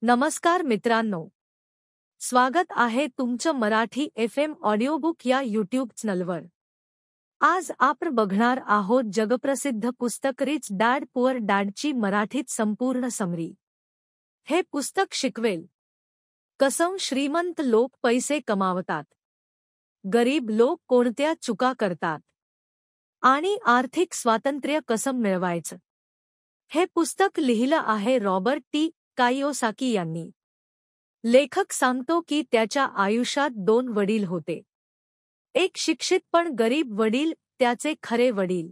नमस्कार मित्रांनो, स्वागत आहे तुमचं मराठी FM ऑडिओबुक या यूट्यूब चॅनलवर। आज आपण बघणार आहोत जगप्रसिद्ध पुस्तक रिच डॅड पुअर डॅडची मराठीत संपूर्ण समरी। हे पुस्तक शिकवेल कसं श्रीमंत लोक पैसे कमावतात, गरीब लोक कोणत्या चुका करतात आणि आर्थिक स्वातंत्र्य कसं मिळवायचं। हे पुस्तक लिहिलं आहे रॉबर्ट टी कायोसाकी यांनी। लेखक सांगतो की त्याच्या आयुष्यात दोन वडील होते, एक शिक्षित पण गरीब वडील त्याचे खरे वडील,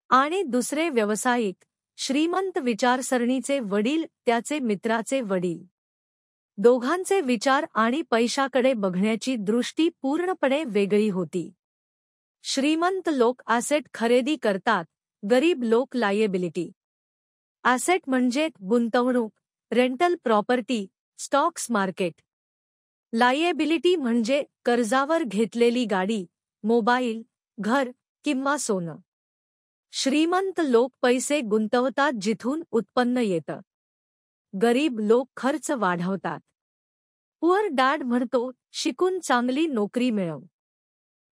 आणि दुसरे व्यावसायिक श्रीमंत विचारसरणीचे वडील त्याचे मित्राचे वडील। दोघांचे विचार आणि पैशाकडे बघण्याची दृष्टी पूर्णपणे वेगळी होती। श्रीमंत लोक ॲसेट खरेदी करतात, गरीब लोक लायबिलिटी। ॲसेट म्हणजे गुंतवणूक, rental property, stocks market. Liability म्हणजे कर्जावर घेतलेली गाडी, मोबाईल, घर किंवा सोनं। श्रीमंत लोक पैसे गुंतवतात जिथून उत्पन्न येतं, गरीब लोक खर्च वाढवतात। पुअर डॅड म्हणतो शिकून चांगली नोकरी मिळव,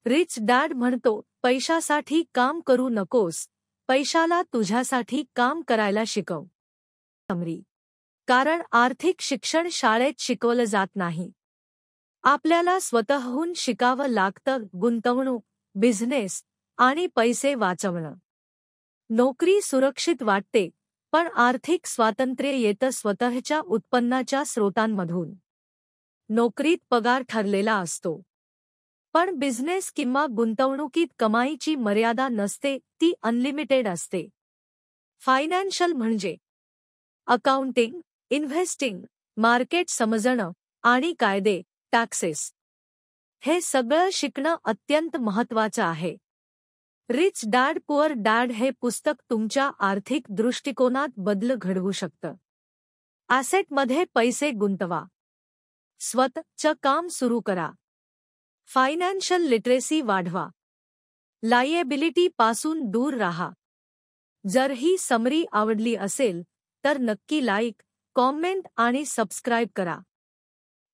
रिच डॅड म्हणतो पैशासाठी काम करू नकोस, पैशाला तुझ्यासाठी काम करायला शिकव। समरी, कारण आर्थिक शिक्षण शाळेत शिकवलं जात नाही, आपल्याला स्वतःहून शिकावं लागतं। गुंतवणूक, बिझनेस आणि पैसे वाचवणं। नोकरी सुरक्षित वाटते, पण आर्थिक स्वातंत्र्य येतं स्वतःच्या उत्पन्नाच्या स्रोतांमधून। नोकरीत पगार ठरलेला असतो, पण बिझनेस किंवा गुंतवणुकीत कमाईची मर्यादा नसते, ती अनलिमिटेड असते। फायनान्शियल म्हणजे अकाउंटिंग, इन्व्हेस्टिंग, मार्केट समजणं आणि कायदे, टॅक्सेस। हे सगळं शिकणं अत्यंत महत्त्वाचं आहे। रिच डॅड पुअर डॅड हे पुस्तक तुमच्या आर्थिक दृष्टिकोनात बदल घडवू शकतं। ॲसेटमध्ये पैसे गुंतवा, स्वतःचं काम सुरू करा, फायनान्शियल लिटरेसी वाढवा, लायबिलिटी पासून दूर राहा। जर ही समरी आवडली असेल तर नक्की लाईक, कॉमेंट आणि सबस्क्राईब करा।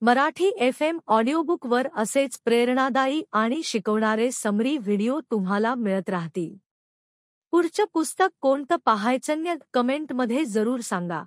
मराठी FM ऑडिओबुकवर असेच प्रेरणादायी आणि शिकवणारे समरी व्हिडिओ तुम्हाला मिळत राहतील। पुढचं पुस्तक कोणतं पाहायचं कमेंटमध्ये जरूर सांगा।